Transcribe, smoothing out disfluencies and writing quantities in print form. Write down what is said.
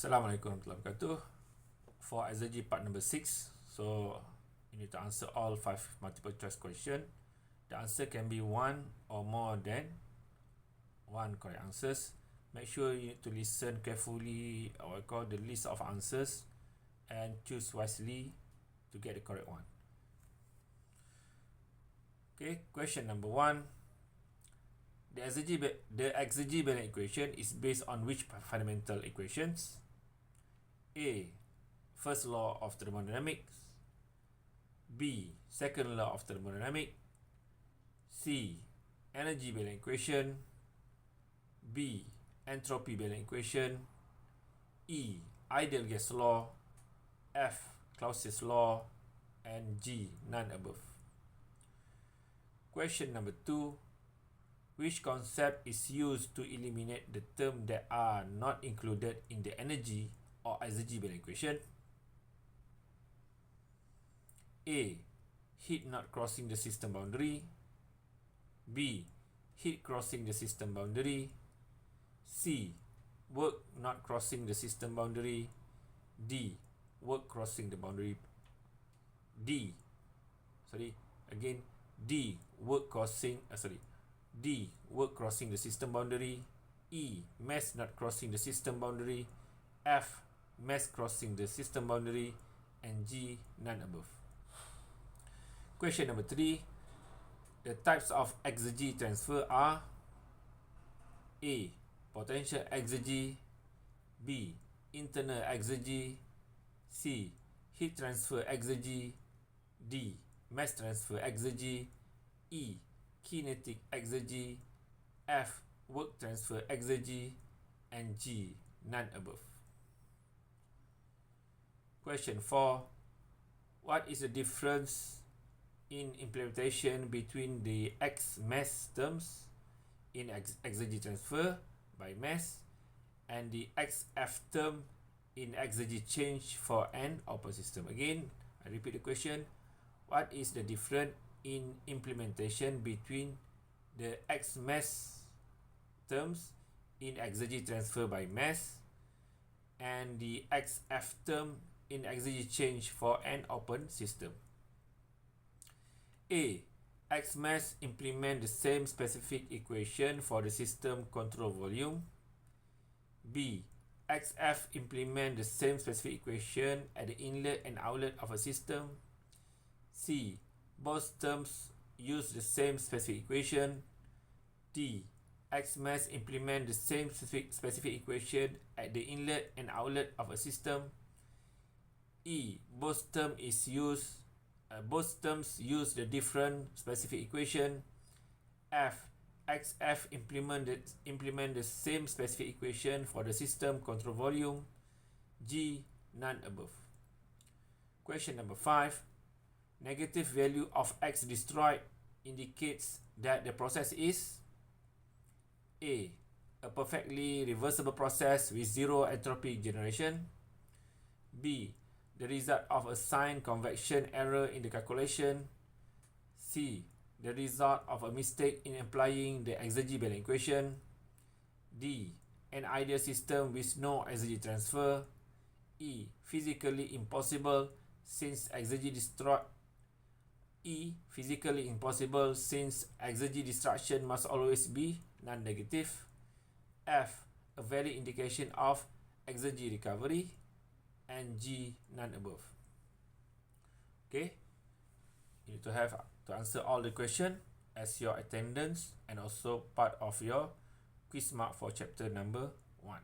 Assalamualaikum warahmatullahi wabarakatuh. For Exergy part number 6, so you need to answer all 5 multiple choice question. The answer can be one or more than one correct answers. Make sure you need to listen carefully or what we call the list of answers and choose wisely to get the correct one. Okay, question number 1. The Exergy balance equation is based on which fundamental equations? A. First law of thermodynamics. B. Second law of thermodynamics. C. Energy balance equation. B. Entropy balance equation. E. Ideal gas law. F. Clausius law. And G. None above. Question number 2. Which concept is used to eliminate the terms that are not included in the energy or Exergy balance equation? A. Heat not crossing the system boundary. B. Heat crossing the system boundary. C. Work not crossing the system boundary. D. Work crossing the boundary. D. Work crossing D. Work crossing the system boundary. E. Mass not crossing the system boundary. F. Mass crossing the system boundary. And G. None above. Question number 3. The types of Exergy transfer are A. Potential Exergy. B. Internal Exergy. C. Heat transfer Exergy. D. Mass transfer Exergy. E. Kinetic Exergy. F. Work transfer Exergy. And G. None above. Question 4. What is the difference in implementation between the X mass terms in Exergy transfer by mass and the XF term in Exergy change for an open system? Again, I repeat the question. What is the difference in implementation between the X mass terms in Exergy transfer by mass and the XF term in Exergy change for an open system? A. X mass implement the same specific equation for the system control volume. B. XF implement the same specific equation at the inlet and outlet of a system. C. Both terms use the same specific equation. D. X mass implement the same specific equation at the inlet and outlet of a system. E. Both terms use the different specific equation. F. XF implement the same specific equation for the system control volume. G. None above. Question number 5. Negative value of X destroyed indicates that the process is A. A perfectly reversible process with zero entropy generation. B. The result of a sign convention error in the calculation. C. The result of a mistake in applying the Exergy balance equation. D. An ideal system with no Exergy transfer. E. Physically impossible since Exergy destruction must always be non-negative. F. A valid indication of Exergy recovery. And G. None above. Okay, you need to have to answer all the question as your attendance and also part of your quiz mark for chapter number 1.